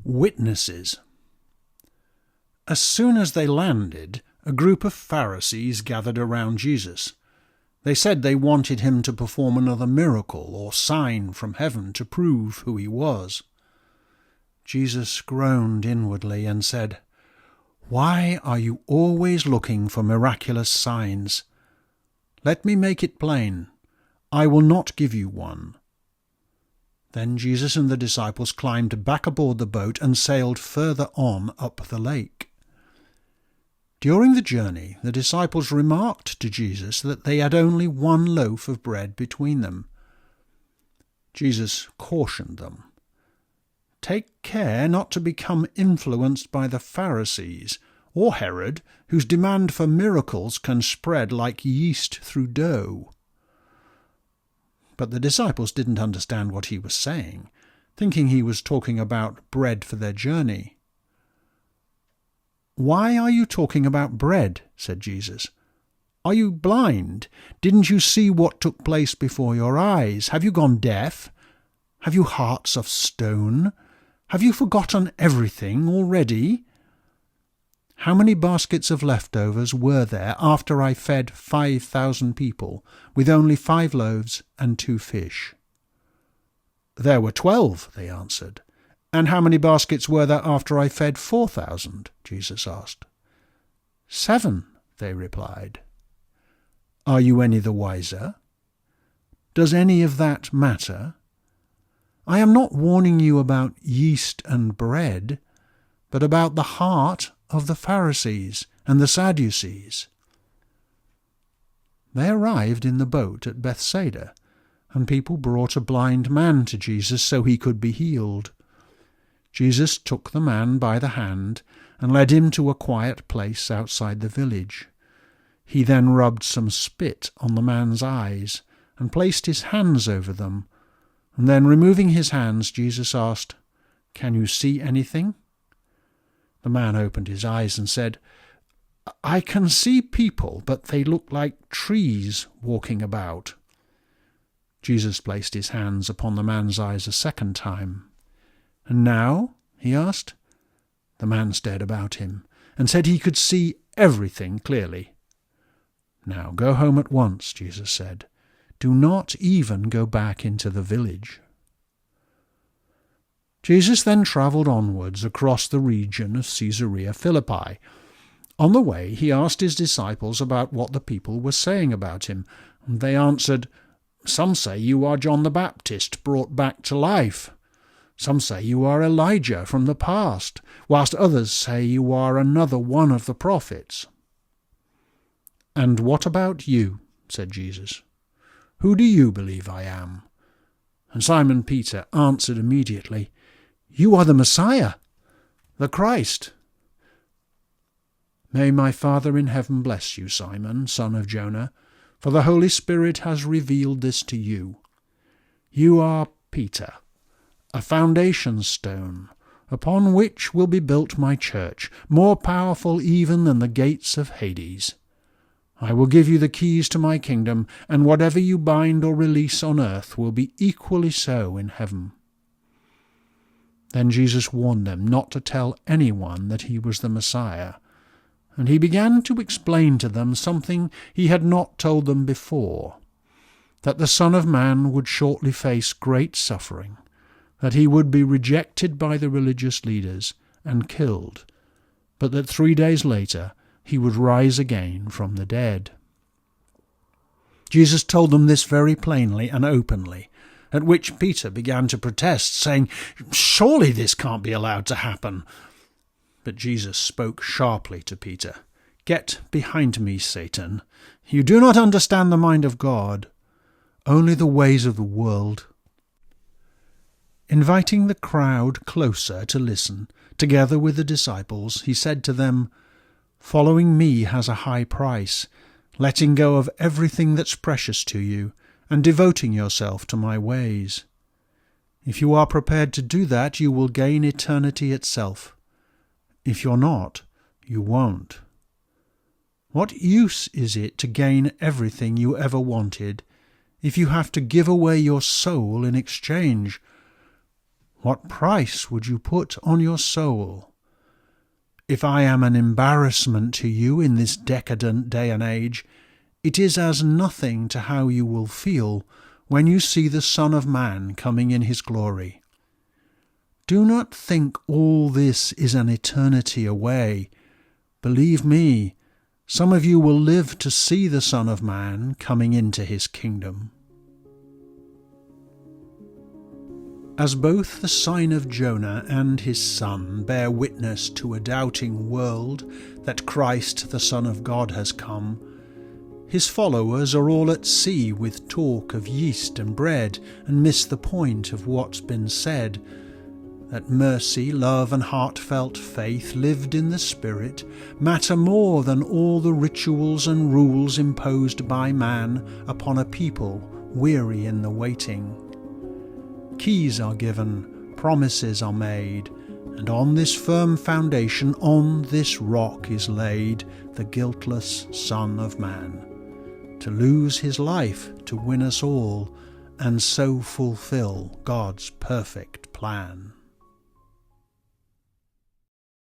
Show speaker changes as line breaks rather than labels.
Witnesses. As soon as they landed, a group of Pharisees gathered around Jesus. They said they wanted him to perform another miracle or sign from heaven to prove who he was. Jesus groaned inwardly and said, "Why are you always looking for miraculous signs? Let me make it plain. I will not give you one." Then Jesus and the disciples climbed back aboard the boat and sailed further on up the lake. During the journey, the disciples remarked to Jesus that they had only one loaf of bread between them. Jesus cautioned them, "Take care not to become influenced by the Pharisees or Herod, whose demand for miracles can spread like yeast through dough." But the disciples didn't understand what he was saying, thinking he was talking about bread for their journey. "Why are you talking about bread?" said Jesus. "Are you blind? Didn't you see what took place before your eyes? Have you gone deaf? Have you hearts of stone? Have you forgotten everything already? How many baskets of leftovers were there after I fed 5,000 people with only 5 loaves and 2 fish?" "There were 12, they answered. "And how many baskets were there after I fed 4,000? Jesus asked. 7, they replied. "Are you any the wiser? Does any of that matter? I am not warning you about yeast and bread, but about the heart of the Pharisees and the Sadducees." They arrived in the boat at Bethsaida, and people brought a blind man to Jesus so he could be healed. Jesus took the man by the hand and led him to a quiet place outside the village. He then rubbed some spit on the man's eyes and placed his hands over them, and then removing his hands, Jesus asked, "Can you see anything?" The man opened his eyes and said, "I can see people, but they look like trees walking about." Jesus placed his hands upon the man's eyes a second time. "And now?" he asked. The man stared about him and said he could see everything clearly. "Now go home at once," Jesus said. "Do not even go back into the village." Jesus then travelled onwards across the region of Caesarea Philippi. On the way, he asked his disciples about what the people were saying about him. And they answered, "Some say you are John the Baptist brought back to life. Some say you are Elijah from the past, whilst others say you are another one of the prophets." "And what about you?" said Jesus. "Who do you believe I am?" And Simon Peter answered immediately, "You are the Messiah, the Christ." "May my Father in heaven bless you, Simon, son of Jonah, for the Holy Spirit has revealed this to you. You are Peter, a foundation stone, upon which will be built my church, more powerful even than the gates of Hades. I will give you the keys to my kingdom, and whatever you bind or release on earth will be equally so in heaven." Then Jesus warned them not to tell anyone that he was the Messiah, and he began to explain to them something he had not told them before, that the Son of Man would shortly face great suffering, that he would be rejected by the religious leaders and killed, but that 3 days later he would rise again from the dead. Jesus told them this very plainly and openly, at which Peter began to protest, saying, "Surely this can't be allowed to happen." But Jesus spoke sharply to Peter. "Get behind me, Satan. You do not understand the mind of God, only the ways of the world." Inviting the crowd closer to listen, together with the disciples, he said to them, "Following me has a high price, letting go of everything that's precious to you and devoting yourself to my ways. If you are prepared to do that, you will gain eternity itself. If you're not, you won't. What use is it to gain everything you ever wanted if you have to give away your soul in exchange? What price would you put on your soul? If I am an embarrassment to you in this decadent day and age, it is as nothing to how you will feel when you see the Son of Man coming in his glory. Do not think all this is an eternity away. Believe me, some of you will live to see the Son of Man coming into his kingdom. As both the sign of Jonah and his son bear witness to a doubting world that Christ the Son of God has come, his followers are all at sea with talk of yeast and bread and miss the point of what's been said, that mercy, love and heartfelt faith lived in the Spirit matter more than all the rituals and rules imposed by man upon a people weary in the waiting. Keys are given, promises are made, and on this firm foundation, on this rock is laid the guiltless Son of Man, to lose his life to win us all, and so fulfill God's perfect plan.